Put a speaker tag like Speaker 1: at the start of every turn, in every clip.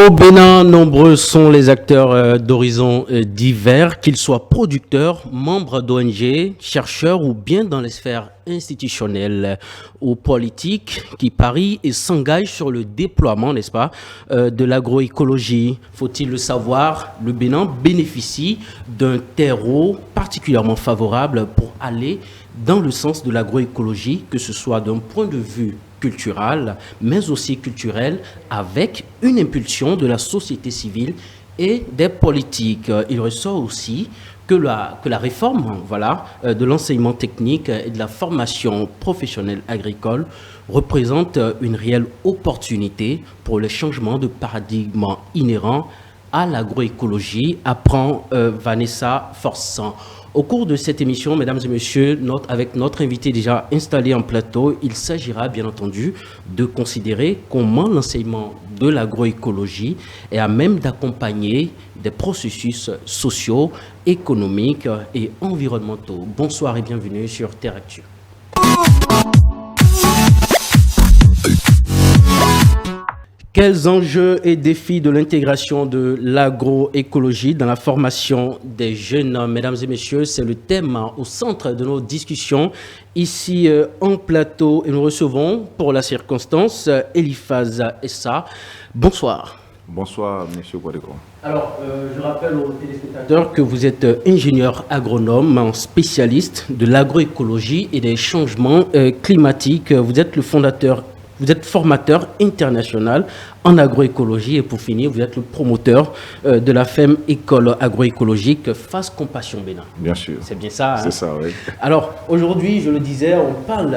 Speaker 1: Au Bénin, nombreux sont les acteurs d'horizons divers, qu'ils soient producteurs, membres d'ONG, chercheurs ou bien dans les sphères institutionnelles ou politiques qui parient et s'engagent sur le déploiement, n'est-ce pas, de l'agroécologie. Faut-il le savoir, le Bénin bénéficie d'un terreau particulièrement favorable pour aller dans le sens de l'agroécologie, que ce soit d'un point de vue culturel, mais aussi culturel, avec une impulsion de la société civile et des politiques. Il ressort aussi que la réforme de l'enseignement technique et de la formation professionnelle agricole représente une réelle opportunité pour le changement de paradigme inhérent à l'agroécologie, apprend Vanessa Forçant. Au cours de cette émission, mesdames et messieurs, avec notre invité déjà installé en plateau, il s'agira bien entendu de considérer comment l'enseignement de l'agroécologie est à même d'accompagner des processus sociaux, économiques et environnementaux. Bonsoir et bienvenue sur Terre Actu. Quels enjeux et défis de l'intégration de l'agroécologie dans la formation des jeunes? Mesdames et messieurs, c'est le thème au centre de nos discussions ici en plateau. Et nous recevons pour la circonstance Eliphaz Essa. Bonsoir.
Speaker 2: Bonsoir, M. Guadeko.
Speaker 1: Alors, je rappelle aux téléspectateurs que vous êtes ingénieur agronome, spécialiste de l'agroécologie et des changements climatiques. Vous êtes le fondateur. Vous êtes formateur international en agroécologie et pour finir, vous êtes le promoteur de la FEM École agroécologique Face Compassion Bénin.
Speaker 2: Bien sûr.
Speaker 1: C'est bien ça, hein?
Speaker 2: C'est ça, oui.
Speaker 1: Alors, aujourd'hui, je le disais, on parle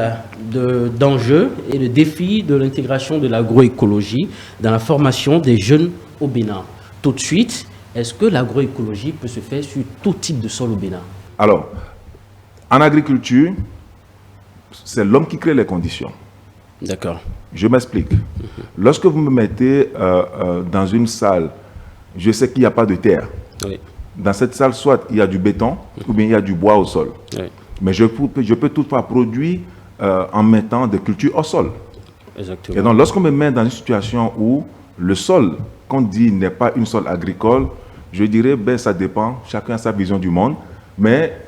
Speaker 1: d'enjeux et de défis de l'intégration de l'agroécologie dans la formation des jeunes au Bénin. Tout de suite, est-ce que l'agroécologie peut se faire sur tout type de sol au Bénin?
Speaker 2: Alors, en agriculture, c'est l'homme qui crée les conditions.
Speaker 1: D'accord.
Speaker 2: Je m'explique. Lorsque vous me mettez dans une salle, je sais qu'il n'y a pas de terre.
Speaker 1: Oui.
Speaker 2: Dans cette salle, soit il y a du béton, ou bien il y a du bois au sol.
Speaker 1: Oui.
Speaker 2: Mais je peux toutefois produire en mettant des cultures au sol.
Speaker 1: Exactement.
Speaker 2: Et donc, lorsqu'on me met dans une situation où le sol, qu'on dit, n'est pas une sol agricole, je dirais, ça dépend, chacun a sa vision du monde, mais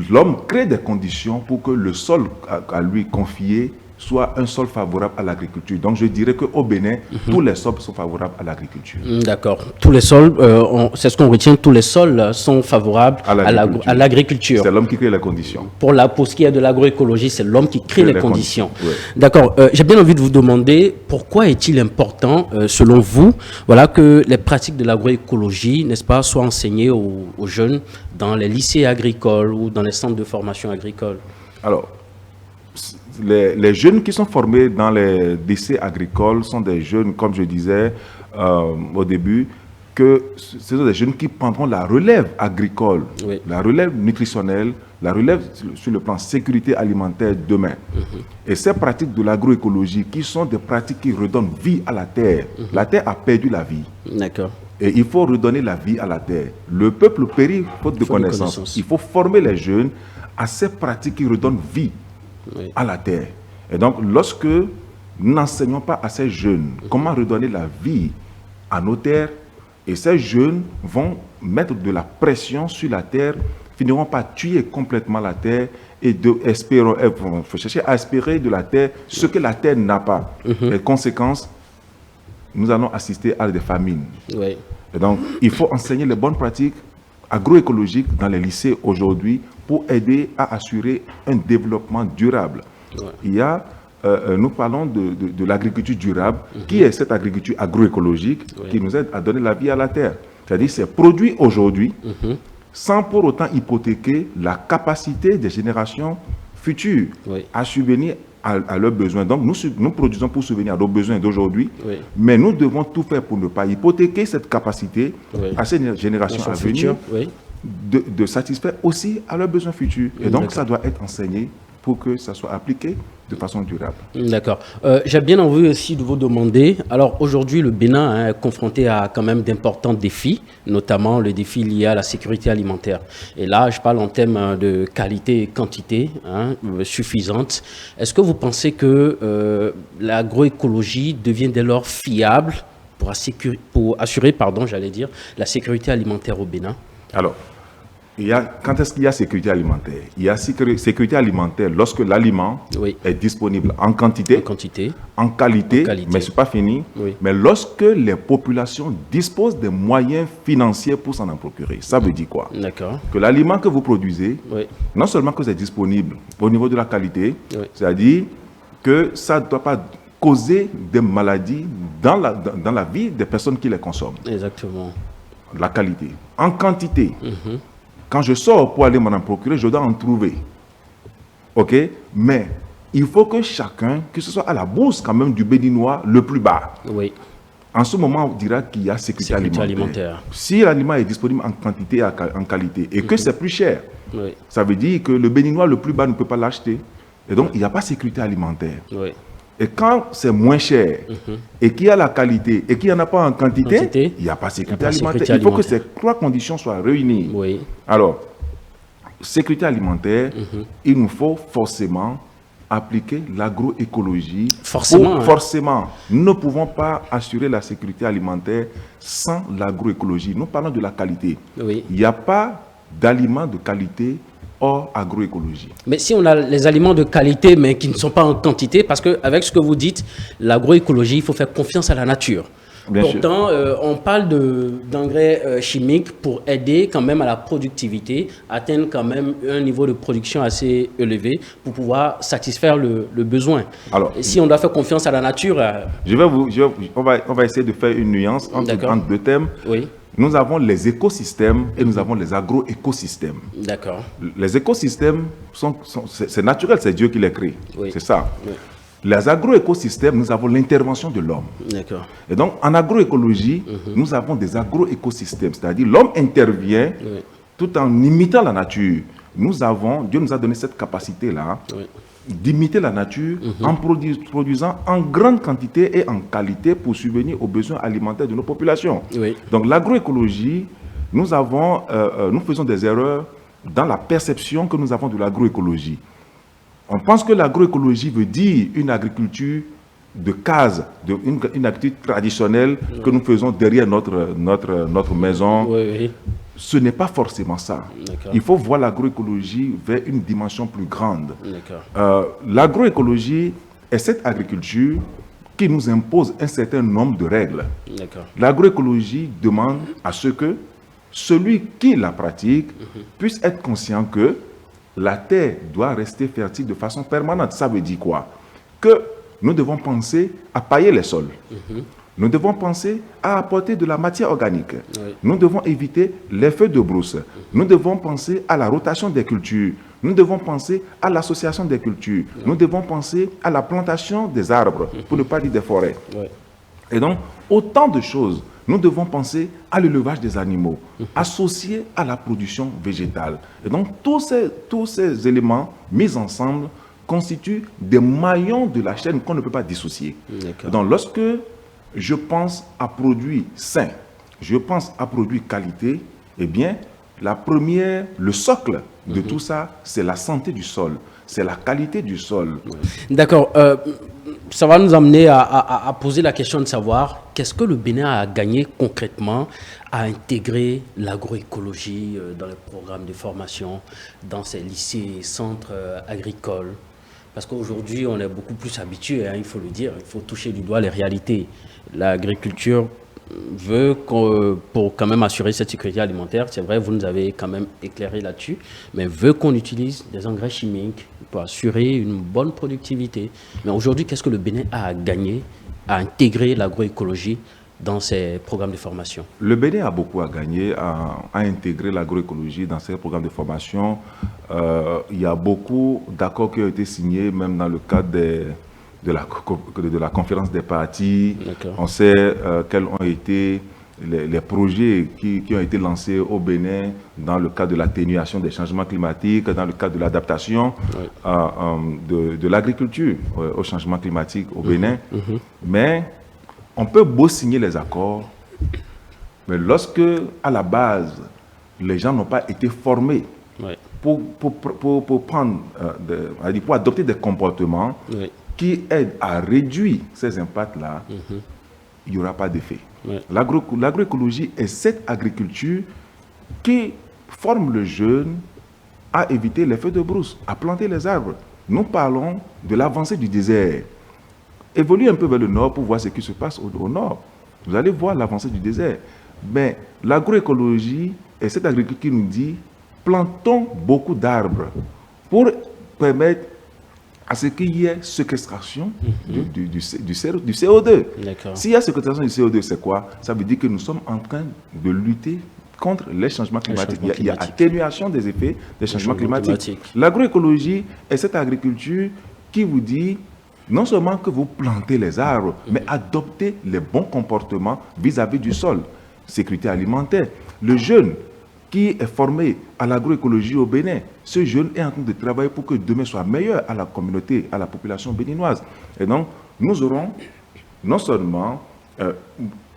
Speaker 2: l'homme crée des conditions pour que le sol à lui confié soit un sol favorable à l'agriculture. Donc, je dirais qu'au Bénin, tous les sols sont favorables à l'agriculture.
Speaker 1: D'accord. Tous les sols, c'est ce qu'on retient, tous les sols sont favorables à l'agriculture.
Speaker 2: C'est l'homme qui crée les conditions.
Speaker 1: Pour ce qui est de l'agroécologie, c'est l'homme qui crée les conditions.
Speaker 2: Oui.
Speaker 1: D'accord. J'ai bien envie de vous demander pourquoi est-il important, selon vous, que les pratiques de l'agroécologie, n'est-ce pas, soient enseignées aux jeunes dans les lycées agricoles ou dans les centres de formation agricole? Alors,
Speaker 2: les jeunes qui sont formés dans les lycées agricoles sont des jeunes, comme je disais au début, que ce sont des jeunes qui prendront la relève agricole, oui, la relève nutritionnelle, la relève sur le plan sécurité alimentaire demain. Et ces pratiques de l'agroécologie qui sont des pratiques qui redonnent vie à la terre. La terre a perdu la vie.
Speaker 1: D'accord.
Speaker 2: Et il faut redonner la vie à la terre. Le peuple périt faute de connaissances. Il faut former les jeunes à ces pratiques qui redonnent vie, oui, à la terre. Et donc, lorsque nous n'enseignons pas à ces jeunes comment redonner la vie à nos terres, et ces jeunes vont mettre de la pression sur la terre, finiront par tuer complètement la terre et vont chercher à espérer de la terre ce que la terre n'a pas. Les conséquences, nous allons assister à des famines.
Speaker 1: Oui.
Speaker 2: Et donc, il faut enseigner les bonnes pratiques agroécologiques dans les lycées aujourd'hui pour aider à assurer un développement durable. Ouais. Il y a, nous parlons de l'agriculture durable, qui est cette agriculture agroécologique, oui, qui nous aide à donner la vie à la terre. C'est-à-dire, c'est produit aujourd'hui sans pour autant hypothéquer la capacité des générations futures, oui, à subvenir à leurs besoins. Donc, nous produisons pour subvenir à nos besoins d'aujourd'hui, oui, mais nous devons tout faire pour ne pas hypothéquer cette capacité, oui, à ces générations à venir, oui, de satisfaire aussi à leurs besoins futurs. Et donc, ça doit être enseigné pour que ça soit appliqué de façon durable.
Speaker 1: D'accord. J'ai bien envie aussi de vous demander, alors aujourd'hui le Bénin est confronté à quand même d'importants défis, notamment le défi lié à la sécurité alimentaire. Et là, je parle en termes de qualité et quantité suffisante. Est-ce que vous pensez que l'agroécologie devient dès lors fiable pour assurer, j'allais dire, la sécurité alimentaire au Bénin?
Speaker 2: Alors, quand est-ce qu'il y a sécurité alimentaire? Il y a sécurité alimentaire lorsque l'aliment est disponible en quantité, en qualité, mais ce n'est pas fini, mais lorsque les populations disposent des moyens financiers pour s'en procurer. Ça veut dire quoi?
Speaker 1: D'accord.
Speaker 2: Que l'aliment que vous produisez, non seulement que c'est disponible au niveau de la qualité, c'est-à-dire que ça ne doit pas causer des maladies dans la vie des personnes qui les consomment.
Speaker 1: Exactement.
Speaker 2: La qualité. En quantité. Quand je sors pour aller m'en procurer, je dois en trouver. OK? Mais il faut que chacun, que ce soit à la bourse quand même du Béninois le plus bas.
Speaker 1: Oui.
Speaker 2: En ce moment, on dira qu'il y a sécurité alimentaire. Si l'aliment est disponible en quantité et en qualité et que c'est plus cher, ça veut dire que le Béninois le plus bas ne peut pas l'acheter. Et donc, il n'y a pas de sécurité alimentaire. Et quand c'est moins cher et qu'il y a la qualité et qu'il n'y en a pas en quantité, il n'y a pas de sécurité alimentaire. Il faut que ces trois conditions soient réunies. Alors, sécurité alimentaire, il nous faut forcément appliquer l'agroécologie. Forcément. Nous ne pouvons pas assurer la sécurité alimentaire sans l'agroécologie. Nous parlons de la qualité. Il n'y a pas d'aliments de qualité hors agroécologie.
Speaker 1: Mais si on a les aliments de qualité, mais qui ne sont pas en quantité, parce qu'avec ce que vous dites, l'agroécologie, il faut faire confiance à la nature. Pourtant, on parle d'engrais chimiques pour aider quand même à la productivité, atteindre quand même un niveau de production assez élevé pour pouvoir satisfaire le besoin. Alors, et si on doit faire confiance à la nature...
Speaker 2: on va essayer de faire une nuance entre deux thèmes. Nous avons les écosystèmes et nous avons les agro-écosystèmes.
Speaker 1: D'accord.
Speaker 2: Les écosystèmes, c'est naturel, c'est Dieu qui les crée. C'est ça. Les agro-écosystèmes, nous avons l'intervention de l'homme.
Speaker 1: D'accord.
Speaker 2: Et donc, en agroécologie, nous avons des agro-écosystèmes, c'est-à-dire l'homme intervient tout en imitant la nature. Dieu nous a donné cette capacité-là d'imiter la nature en produisant en grande quantité et en qualité pour subvenir aux besoins alimentaires de nos populations. Donc, l'agroécologie, nous faisons des erreurs dans la perception que nous avons de l'agroécologie. On pense que l'agroécologie veut dire une agriculture de case, une agriculture traditionnelle que nous faisons derrière notre maison. Ce n'est pas forcément ça. Il faut voir l'agroécologie vers une dimension plus grande. L'agroécologie est cette agriculture qui nous impose un certain nombre de règles. L'agroécologie demande à ce que celui qui la pratique puisse être conscient que la terre doit rester fertile de façon permanente. Ça veut dire quoi? Que nous devons penser à pailler les sols. Nous devons penser à apporter de la matière organique. Nous devons éviter les feux de brousse. Nous devons penser à la rotation des cultures. Nous devons penser à l'association des cultures. Nous devons penser à la plantation des arbres, pour ne pas dire des forêts. Et donc, autant de choses. Nous devons penser à l'élevage des animaux, associés à la production végétale. Et donc, tous ces éléments mis ensemble constituent des maillons de la chaîne qu'on ne peut pas dissocier. Donc, lorsque je pense à produits sains, je pense à produits qualité, eh bien, le socle de tout ça, c'est la santé du sol, c'est la qualité du sol.
Speaker 1: D'accord. Ça va nous amener à poser la question de savoir qu'est-ce que le Bénin a gagné concrètement à intégrer l'agroécologie dans les programmes de formation, dans ces lycées et centres agricoles. Parce qu'aujourd'hui, on est beaucoup plus habitué, il faut le dire, il faut toucher du doigt les réalités. L'agriculture veut pour quand même assurer cette sécurité alimentaire, c'est vrai, vous nous avez quand même éclairé là-dessus, mais veut qu'on utilise des engrais chimiques pour assurer une bonne productivité. Mais aujourd'hui, qu'est-ce que le Bénin a gagné à intégrer l'agroécologie dans ses programmes de formation?
Speaker 2: Le Bénin a beaucoup à gagner à intégrer l'agroécologie dans ses programmes de formation. Il y a beaucoup d'accords qui ont été signés, même dans le cadre de la conférence des partis. On sait quels ont été les projets qui ont été lancés au Bénin dans le cadre de l'atténuation des changements climatiques, dans le cadre de l'adaptation de l'agriculture au changement climatique au Bénin. Mais on peut beau signer les accords, mais lorsque, à la base, les gens n'ont pas été formés pour adopter des comportements qui aident à réduire ces impacts-là, il n'y aura pas d'effet.
Speaker 1: Ouais.
Speaker 2: L'agroécologie est cette agriculture qui forme le jeune à éviter les feux de brousse, à planter les arbres. Nous parlons de l'avancée du désert. Évoluez un peu vers le nord pour voir ce qui se passe au nord. Vous allez voir l'avancée du désert. Mais l'agroécologie est cette agriculture qui nous dit plantons beaucoup d'arbres pour permettre à ce qu'il y ait séquestration du CO2. S'il y a séquestration du CO2, c'est quoi? Ça veut dire que nous sommes en train de lutter contre les changements climatiques. Il y a atténuation des effets des changements climatiques. L'agroécologie est cette agriculture qui vous dit non seulement que vous plantez les arbres, mais adoptez les bons comportements vis-à-vis du sol. Sécurité alimentaire. Le jeune qui est formé à l'agroécologie au Bénin, ce jeune est en train de travailler pour que demain soit meilleur à la communauté, à la population béninoise. Et donc, nous aurons non seulement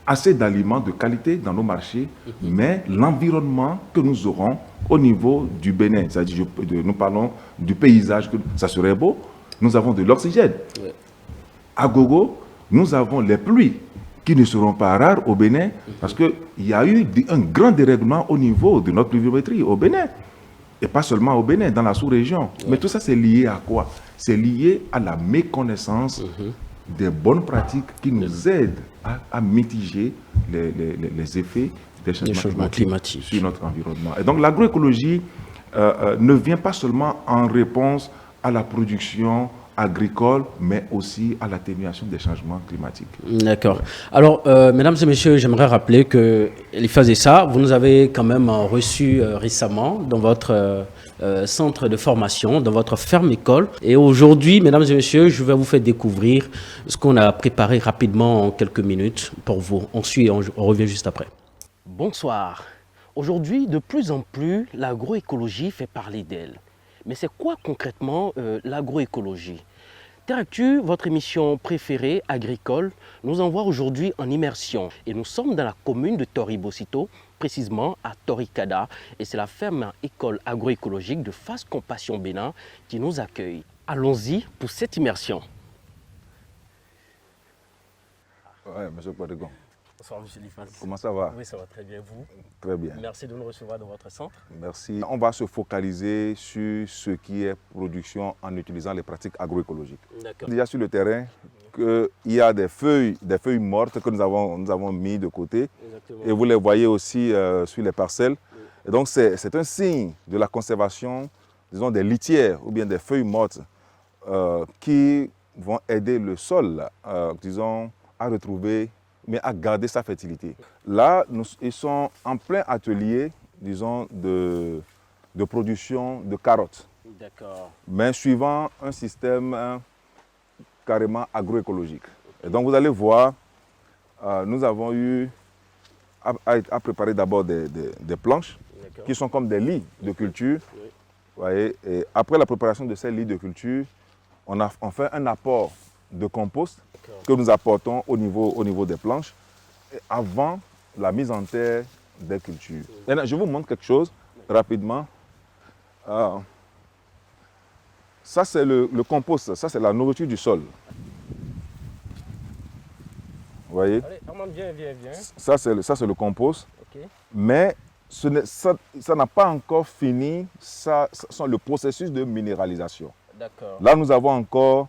Speaker 2: assez d'aliments de qualité dans nos marchés, mais l'environnement que nous aurons au niveau du Bénin. C'est-à-dire, nous parlons du paysage, ça serait beau. Nous avons de l'oxygène. Ouais. À Gogo, nous avons les pluies qui ne seront pas rares au Bénin parce qu'il y a eu un grand dérèglement au niveau de notre pluviométrie au Bénin. Et pas seulement au Bénin, dans la sous-région. Ouais. Mais tout ça, c'est lié à quoi? C'est lié à la méconnaissance des bonnes pratiques qui nous aident à mitiger les effets des changements climatiques sur notre environnement. Et donc l'agroécologie ne vient pas seulement en réponse à la production agricole, mais aussi à l'atténuation des changements climatiques.
Speaker 1: D'accord. Alors, mesdames et messieurs, j'aimerais rappeler que Eliphaz Essa, vous nous avez quand même reçu récemment dans votre centre de formation, dans votre ferme école. Et aujourd'hui, mesdames et messieurs, je vais vous faire découvrir ce qu'on a préparé rapidement en quelques minutes pour vous. On revient juste après. Bonsoir. Aujourd'hui, de plus en plus, l'agroécologie fait parler d'elle. Mais c'est quoi concrètement l'agroécologie? Terre Actu, votre émission préférée agricole, nous envoie aujourd'hui en immersion. Et nous sommes dans la commune de Tori-Bocito, précisément à Toricada. Et c'est la ferme école agroécologique de Fass Compassion Bénin qui nous accueille. Allons-y pour cette immersion.
Speaker 2: Oui, monsieur Podegon.
Speaker 1: Bonsoir, monsieur Eliphaz.
Speaker 2: Comment ça va?
Speaker 1: Oui, ça va très bien, vous?
Speaker 2: Très bien.
Speaker 1: Merci de nous recevoir dans votre centre.
Speaker 2: Merci. On va se focaliser sur ce qui est production en utilisant les pratiques agroécologiques. D'accord. Déjà sur le terrain, il y a des feuilles mortes que nous avons mis de côté. Exactement. Et vous les voyez aussi sur les parcelles. Oui. Et donc c'est un signe de la conservation, disons, des litières ou bien des feuilles mortes qui vont aider le sol, disons, à retrouver, mais à garder sa fertilité. Là, ils sont en plein atelier, disons, de production de carottes. D'accord. Mais suivant un système carrément agroécologique. Okay. Et donc, vous allez voir, nous avons eu à préparer d'abord des planches qui sont comme des lits de culture. Oui. Voyez, et après la préparation de ces lits de culture, on fait un apport de compost que nous apportons au niveau des planches avant la mise en terre des cultures. Maintenant, je vous montre quelque chose rapidement. Ça, c'est le compost, ça, c'est la nourriture du sol. Vous voyez? Allez, viens. Ça, c'est le compost. Okay. Mais ça n'a pas encore fini le processus de minéralisation. Là, nous avons encore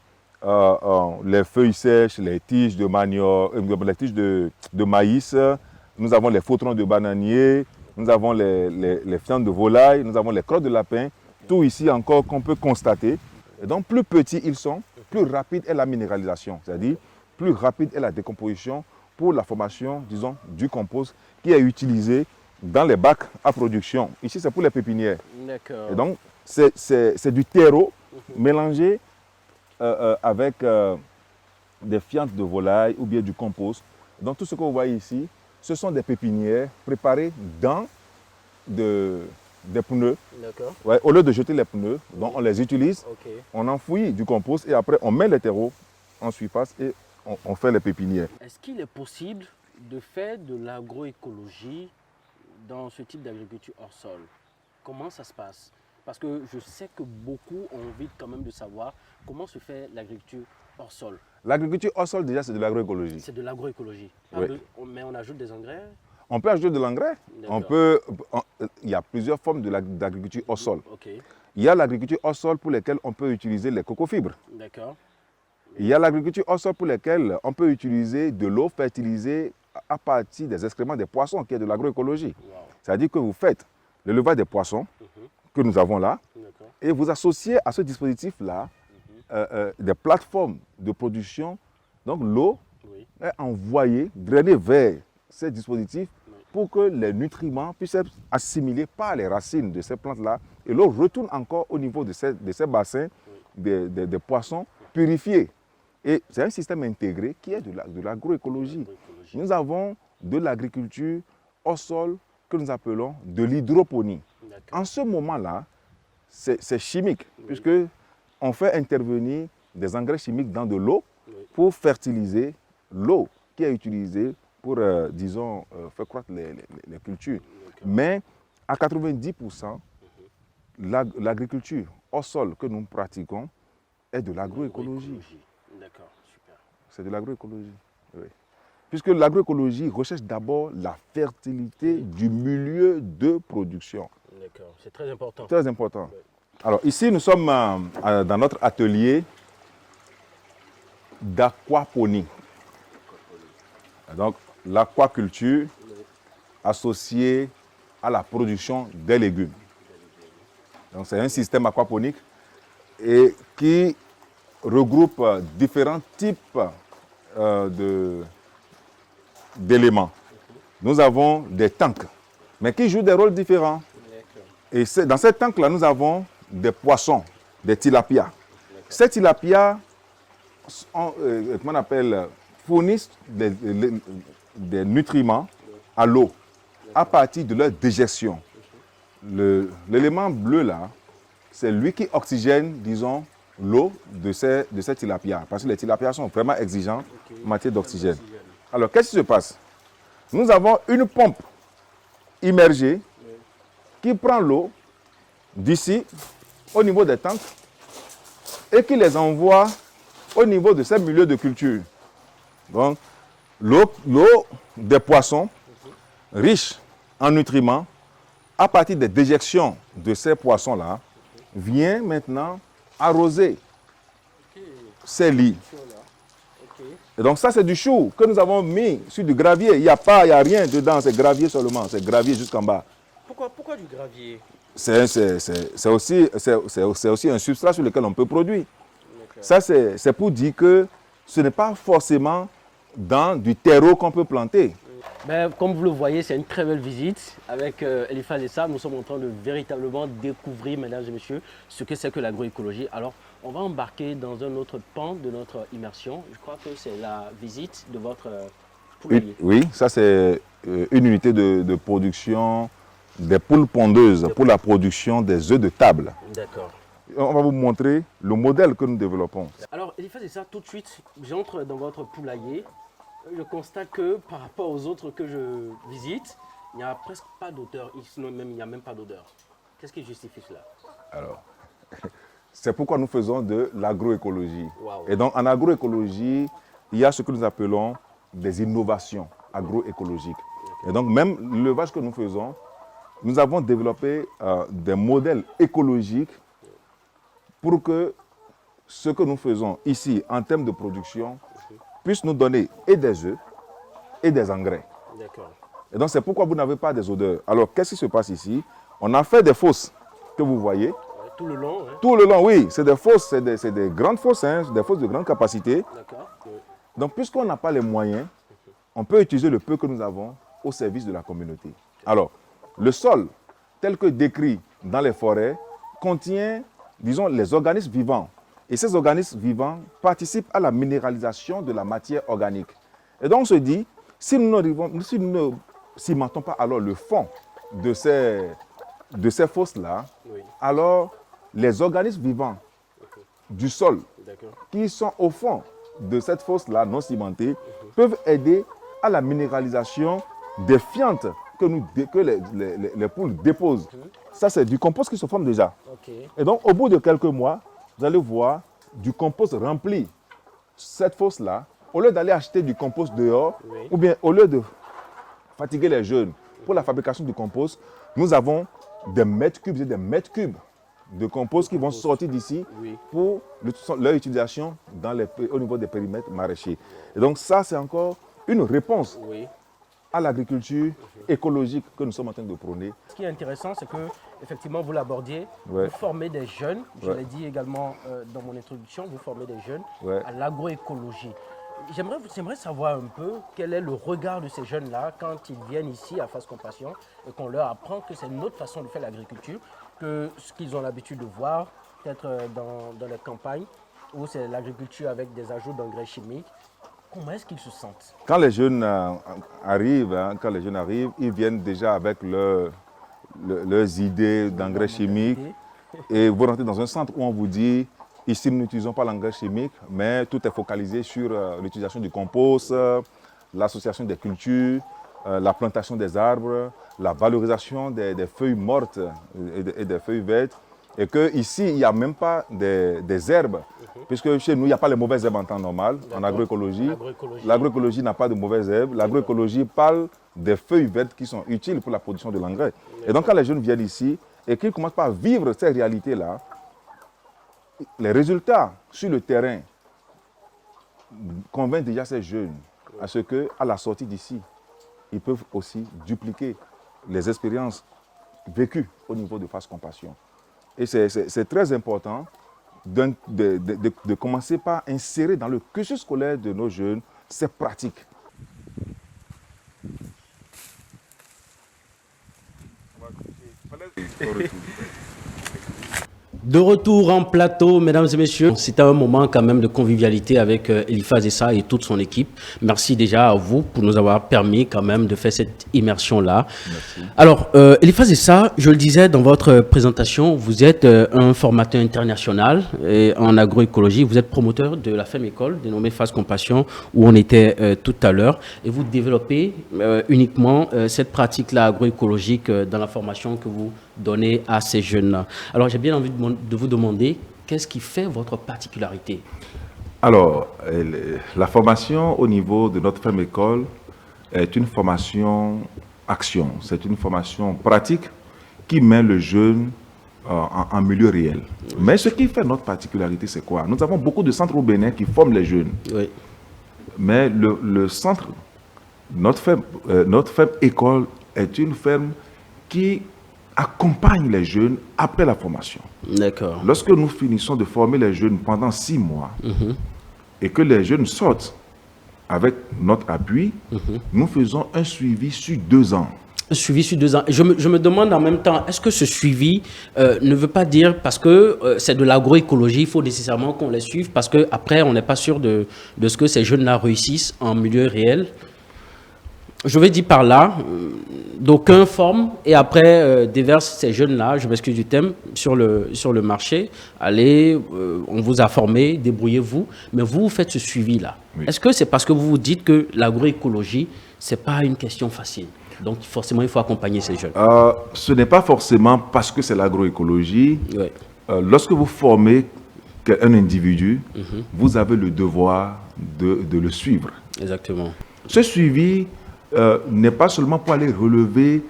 Speaker 2: les feuilles sèches, les tiges de manioc, les tiges de maïs, nous avons les fautrons de bananier, nous avons les fientes de volaille, nous avons les crottes de lapin, tout ici encore qu'on peut constater. Et donc plus petits ils sont, plus rapide est la minéralisation, c'est-à-dire plus rapide est la décomposition pour la formation, disons, du compost qui est utilisé dans les bacs à production. Ici c'est pour les pépinières. Et donc c'est du terreau mélangé avec des fientes de volaille ou bien du compost. Donc tout ce que vous voyez ici, ce sont des pépinières préparées dans des pneus. Ouais, au lieu de jeter les pneus, donc on les utilise, on enfouit du compost et après on met les terreaux en surface et on fait les pépinières.
Speaker 1: Est-ce qu'il est possible de faire de l'agroécologie dans ce type d'agriculture hors sol? Comment ça se passe? Parce que je sais que beaucoup ont envie quand même de savoir comment se fait l'agriculture hors sol.
Speaker 2: L'agriculture hors sol, déjà, c'est de l'agroécologie.
Speaker 1: C'est de l'agroécologie.
Speaker 2: Oui.
Speaker 1: Mais on ajoute des engrais.
Speaker 2: On peut ajouter de l'engrais. Il y a plusieurs formes d'agriculture hors sol.
Speaker 1: Ok,
Speaker 2: Il y a l'agriculture hors sol pour laquelle on peut utiliser les cocofibres.
Speaker 1: d'accord.
Speaker 2: Il y a l'agriculture hors sol pour laquelle on peut utiliser de l'eau fertilisée à partir des excréments des poissons, qui est de l'agroécologie.
Speaker 1: Wow.
Speaker 2: C'est-à-dire que vous faites l'élevage des poissons que nous avons là,
Speaker 1: D'accord.
Speaker 2: et vous associez à ce dispositif-là des plateformes de production. Donc l'eau
Speaker 1: Oui.
Speaker 2: est envoyée, drainée vers ces dispositifs pour que les nutriments puissent être assimilés par les racines de ces plantes-là. Et l'eau retourne encore au niveau de ces bassins des poissons purifiés. Et c'est un système intégré qui est de l'agroécologie. Nous avons de l'agriculture au sol que nous appelons de l'hydroponie. En ce moment-là, c'est chimique, puisque on fait intervenir des engrais chimiques dans de l'eau pour fertiliser l'eau qui est utilisée pour, disons, faire croître les cultures. Mais à 90%, l'agriculture au sol que nous pratiquons est de l'agroécologie.
Speaker 1: D'accord, super.
Speaker 2: C'est de l'agroécologie, oui. Puisque l'agroécologie recherche d'abord la fertilité du milieu de production.
Speaker 1: D'accord, c'est très important.
Speaker 2: Très important. Oui. Alors ici, nous sommes dans notre atelier d'aquaponie. Donc l'aquaculture associée à la production des légumes. Donc c'est un système aquaponique et qui regroupe différents types d'éléments. Nous avons des tanks, mais qui jouent des rôles différents. Et dans ces tanks-là, nous avons des poissons, des tilapias. Ces tilapias, comment on appelle, fournissent des nutriments à l'eau à partir de leur digestion. L'élément bleu là, c'est lui qui oxygène, disons, l'eau de ces tilapias. Parce que les tilapias sont vraiment exigeants en matière d'oxygène. Alors, qu'est-ce qui se passe? Nous avons une pompe immergée qui prend l'eau d'ici au niveau des tanks et qui les envoie au niveau de ces milieux de culture. Donc, l'eau des poissons, riche en nutriments, à partir des déjections de ces poissons-là, vient maintenant arroser ces lits. Et donc ça, c'est du chou que nous avons mis sur du gravier. Il n'y a rien dedans, c'est gravier seulement, c'est gravier jusqu'en bas.
Speaker 1: Pourquoi du gravier?
Speaker 2: C'est aussi un substrat sur lequel on peut produire. Ça, c'est pour dire que ce n'est pas forcément dans du terreau qu'on peut planter.
Speaker 1: Ben, comme vous le voyez, c'est une très belle visite. Avec Eliphaz Essa, nous sommes en train de véritablement découvrir, mesdames et messieurs, ce que c'est que l'agroécologie. Alors, on va embarquer dans un autre pan de notre immersion. Je crois que c'est la visite de votre poulailler.
Speaker 2: Oui, ça c'est une unité de production des poules pondeuses pour la production des œufs de table.
Speaker 1: D'accord.
Speaker 2: On va vous montrer le modèle que nous développons.
Speaker 1: Alors, Eliphaz Essa, tout de suite, j'entre dans votre poulailler. Je constate que par rapport aux autres que je visite, il n'y a presque pas d'odeur, sinon même il n'y a même pas d'odeur. Qu'est-ce qui justifie cela?
Speaker 2: Alors, c'est pourquoi nous faisons de l'agroécologie.
Speaker 1: Wow.
Speaker 2: Et donc en agroécologie, il y a ce que nous appelons des innovations agroécologiques. Et donc même l'élevage que nous faisons, nous avons développé des modèles écologiques pour que ce que nous faisons ici en termes de production puisse nous donner et des œufs et des engrais.
Speaker 1: D'accord.
Speaker 2: Et donc c'est pourquoi vous n'avez pas des odeurs. Alors qu'est-ce qui se passe ici? On a fait des fosses que vous voyez.
Speaker 1: Ouais, tout le long, hein?
Speaker 2: Tout le long, oui. C'est des fosses, c'est des grandes fosses, hein, des fosses de grande capacité.
Speaker 1: D'accord. Oui.
Speaker 2: Donc puisqu'on n'a pas les moyens, on peut utiliser le peu que nous avons au service de la communauté. Alors, le sol, tel que décrit dans les forêts, contient, disons, les organismes vivants. Et ces organismes vivants participent à la minéralisation de la matière organique. Et donc on se dit, si nous ne cimentons pas alors le fond de ces fosses-là,
Speaker 1: Oui.
Speaker 2: alors les organismes vivants du sol qui sont au fond de cette fosse-là non cimentée peuvent aider à la minéralisation des fientes que les poules déposent, ça c'est du compost qui se forme déjà.
Speaker 3: Ok.
Speaker 2: Et donc au bout de quelques mois, vous allez voir du compost rempli cette fosse-là. Au lieu d'aller acheter du compost dehors,
Speaker 3: Oui.
Speaker 2: ou bien au lieu de fatiguer les jeunes pour la fabrication du compost, nous avons des mètres cubes et des mètres cubes de compost qui vont sortir d'ici
Speaker 3: Oui.
Speaker 2: pour leur utilisation au niveau des périmètres maraîchers. Et donc ça, c'est encore une réponse
Speaker 3: Oui.
Speaker 2: à l'agriculture écologique que nous sommes en train de prôner.
Speaker 3: Ce qui est intéressant, c'est que effectivement vous l'abordiez,
Speaker 2: Ouais.
Speaker 3: vous formez des jeunes, je
Speaker 2: Ouais.
Speaker 3: l'ai dit également dans mon introduction, vous formez des jeunes
Speaker 2: Ouais.
Speaker 3: à l'agroécologie. J'aimerais savoir un peu quel est le regard de ces jeunes-là quand ils viennent ici à Face Compassion et qu'on leur apprend que c'est une autre façon de faire l'agriculture que ce qu'ils ont l'habitude de voir, peut-être dans les campagnes, où c'est l'agriculture avec des ajouts d'engrais chimiques. Comment est-ce qu'ils se sentent?
Speaker 2: Quand les jeunes arrivent, ils viennent déjà avec leurs idées d'engrais chimiques. Et vous rentrez dans un centre où on vous dit, ici nous n'utilisons pas l'engrais chimique, mais tout est focalisé sur l'utilisation du compost, l'association des cultures, la plantation des arbres, la valorisation des feuilles mortes et des feuilles vertes. Et qu'ici, il n'y a même pas des herbes, puisque chez nous, il n'y a pas les mauvaises herbes en temps normal, en agroécologie. L'agroécologie n'a pas de mauvaises herbes. L'agroécologie parle des feuilles vertes qui sont utiles pour la production de l'engrais. Et donc, quand les jeunes viennent ici et qu'ils commencent par vivre ces réalités-là, les résultats sur le terrain convainquent déjà ces jeunes à ce qu'à la sortie d'ici, ils peuvent aussi dupliquer les expériences vécues au niveau de Face Compassion. Et c'est très important de commencer par insérer dans le cursus scolaire de nos jeunes ces pratiques.
Speaker 1: De retour en plateau, mesdames et messieurs. C'était un moment quand même de convivialité avec Eliphaz Essa et toute son équipe. Merci déjà à vous pour nous avoir permis quand même de faire cette immersion-là. Alors, Eliphaz Essa, je le disais dans votre présentation, vous êtes un formateur international en agroécologie. Vous êtes promoteur de la FEM École, dénommée Face Compassion, où on était tout à l'heure. Et vous développez uniquement cette pratique-là agroécologique dans la formation que vous donnez à ces jeunes-là. Alors, j'ai bien envie de vous demander, qu'est-ce qui fait votre particularité?
Speaker 2: Alors, la formation au niveau de notre FEM École est une formation action. C'est une formation pratique qui met le jeune en milieu réel. Mais ce qui fait notre particularité, c'est quoi? Nous avons beaucoup de centres au Bénin qui forment les jeunes.
Speaker 1: Oui.
Speaker 2: Mais le centre, notre FEM École est une ferme qui accompagne les jeunes après la formation.
Speaker 1: D'accord.
Speaker 2: Lorsque nous finissons de former les jeunes pendant 6 mois et que les jeunes sortent avec notre appui, nous faisons un suivi sur 2 ans.
Speaker 1: Un suivi sur 2 ans. Je me demande en même temps, est-ce que ce suivi ne veut pas dire, parce que c'est de l'agroécologie, il faut nécessairement qu'on les suive, parce qu'après, on n'est pas sûr de ce que ces jeunes-là réussissent en milieu réel. Je vais dire par là, d'aucuns forment et après déversent ces jeunes-là, je m'excuse du thème, sur le marché. Allez, on vous a formé, débrouillez-vous, mais vous faites ce suivi-là. Oui. Est-ce que c'est parce que vous vous dites que l'agroécologie, ce n'est pas une question facile? Donc forcément, il faut accompagner ces jeunes.
Speaker 2: Ce n'est pas forcément parce que c'est l'agroécologie.
Speaker 1: Oui.
Speaker 2: Lorsque vous formez un individu, vous avez le devoir de le suivre.
Speaker 1: Exactement.
Speaker 2: Ce suivi n'est pas seulement pour aller relever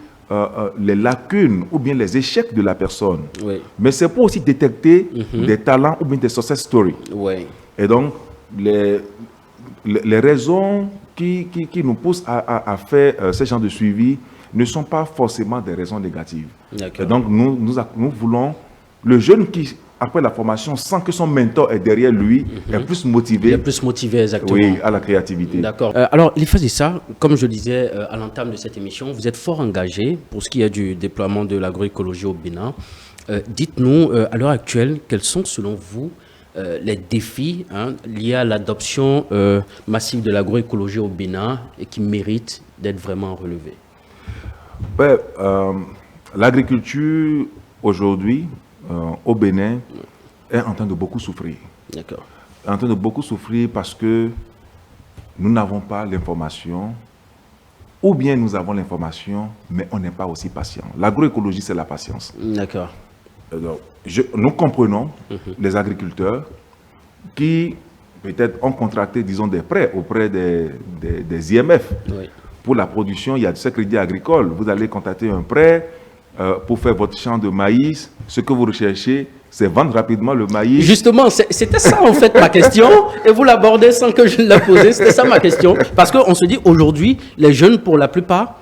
Speaker 2: les lacunes ou bien les échecs de la personne,
Speaker 1: oui,
Speaker 2: mais c'est pour aussi détecter des talents ou bien des success stories.
Speaker 1: Oui.
Speaker 2: Et donc, les raisons qui nous poussent à faire ce genre de suivi ne sont pas forcément des raisons négatives. Et donc, nous voulons le jeune qui, après la formation, sent que son mentor est derrière lui, est plus motivé.
Speaker 1: Il est plus motivé, exactement.
Speaker 2: Oui, à la créativité.
Speaker 1: D'accord. Alors, Eliphaz Essa, comme je le disais à l'entame de cette émission, vous êtes fort engagé pour ce qui est du déploiement de l'agroécologie au Bénin. Dites-nous, à l'heure actuelle, quels sont, selon vous, les défis liés à l'adoption massive de l'agroécologie au Bénin et qui méritent d'être vraiment relevés?
Speaker 2: Ouais, l'agriculture, aujourd'hui, au Bénin, est en train de beaucoup souffrir.
Speaker 1: D'accord.
Speaker 2: En train de beaucoup souffrir parce que nous n'avons pas l'information ou bien nous avons l'information, mais on n'est pas aussi patient. L'agroécologie, c'est la patience.
Speaker 3: D'accord.
Speaker 2: Alors, nous comprenons les agriculteurs qui peut-être ont contracté, disons, des prêts auprès des IMF.
Speaker 3: Oui.
Speaker 2: Pour la production, il y a ce crédit agricole. Vous allez contracter un prêt pour faire votre champ de maïs. Ce que vous recherchez, c'est vendre rapidement le maïs.
Speaker 3: Justement, c'était ça en fait ma question, et vous l'abordez sans que je la pose. C'était ça ma question. Parce qu'on se dit aujourd'hui, les jeunes, pour la plupart,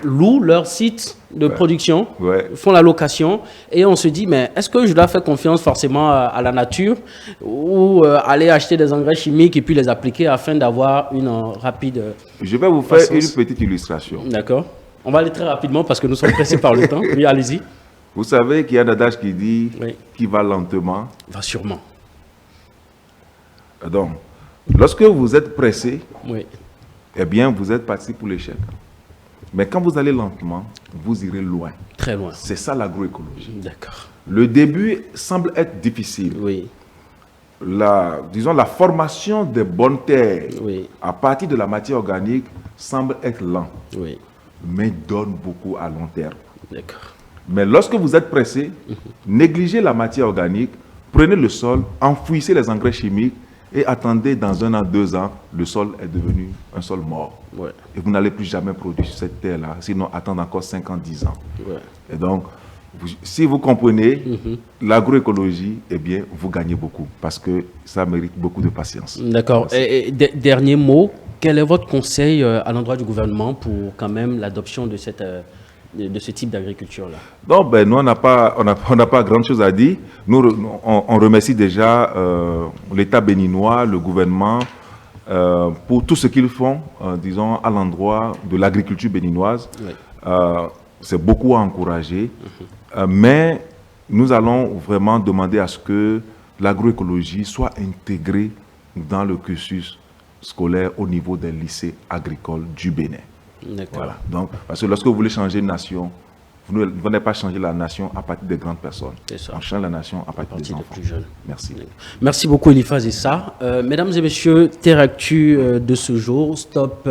Speaker 3: louent leur site de production, font la location, et on se dit, mais est-ce que je dois faire confiance forcément à la nature ou aller acheter des engrais chimiques et puis les appliquer afin d'avoir une rapide
Speaker 2: Je vais vous faire une petite illustration.
Speaker 3: D'accord. On va aller très rapidement parce que nous sommes pressés par le temps. Oui, allez-y.
Speaker 2: Vous savez qu'il y a un adage qui dit qui va lentement
Speaker 3: va sûrement.
Speaker 2: Donc, lorsque vous êtes pressé,
Speaker 3: oui.
Speaker 2: eh bien, vous êtes parti pour l'échec. Mais quand vous allez lentement, vous irez loin.
Speaker 3: Très loin.
Speaker 2: C'est ça l'agroécologie.
Speaker 3: D'accord.
Speaker 2: Le début semble être difficile.
Speaker 3: Oui.
Speaker 2: Disons, la formation des bonnes terres
Speaker 3: oui.
Speaker 2: à partir de la matière organique semble être lent,
Speaker 3: oui.
Speaker 2: mais donne beaucoup à long terme.
Speaker 3: D'accord.
Speaker 2: Mais lorsque vous êtes pressé, négligez la matière organique, prenez le sol, enfouissez les engrais chimiques et attendez dans 1 an, 2 ans, le sol est devenu un sol mort.
Speaker 3: Ouais.
Speaker 2: Et vous n'allez plus jamais produire sur cette terre-là, sinon attendre encore 5 ans, 10 ans.
Speaker 3: Ouais.
Speaker 2: Et donc, si vous comprenez l'agroécologie, eh bien, vous gagnez beaucoup parce que ça mérite beaucoup de patience.
Speaker 3: D'accord. Et dernier mot, quel est votre conseil à l'endroit du gouvernement pour quand même l'adoption de ce type d'agriculture-là?
Speaker 2: Non, ben, nous, on n'a pas grand-chose à dire. On remercie déjà l'État béninois, le gouvernement, pour tout ce qu'ils font, disons, à l'endroit de l'agriculture béninoise. Oui. C'est beaucoup à encourager. Mais nous allons vraiment demander à ce que l'agroécologie soit intégrée dans le cursus scolaire au niveau des lycées agricoles du Bénin. Voilà. Donc, parce que lorsque vous voulez changer une nation, vous n'allez pas changer la nation à partir des grandes personnes. On change la nation à partir des enfants.
Speaker 3: Plus jeunes.
Speaker 2: Merci.
Speaker 3: Merci beaucoup, Eliphaz Issa. Mesdames et messieurs, Terre Actu de ce jour, stop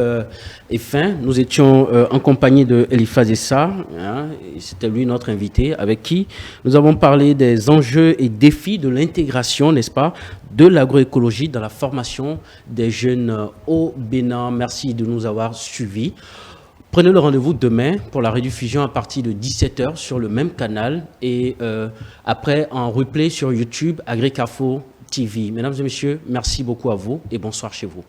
Speaker 3: et fin. Nous étions en compagnie de Eliphaz Issa. Hein, c'était lui notre invité, avec qui nous avons parlé des enjeux et défis de l'intégration, n'est-ce pas, de l'agroécologie dans la formation des jeunes au Bénin. Merci de nous avoir suivis. Prenez le rendez-vous demain pour la rediffusion à partir de 17h sur le même canal et après en replay sur YouTube, Agricafo TV. Mesdames et messieurs, merci beaucoup à vous et bonsoir chez vous.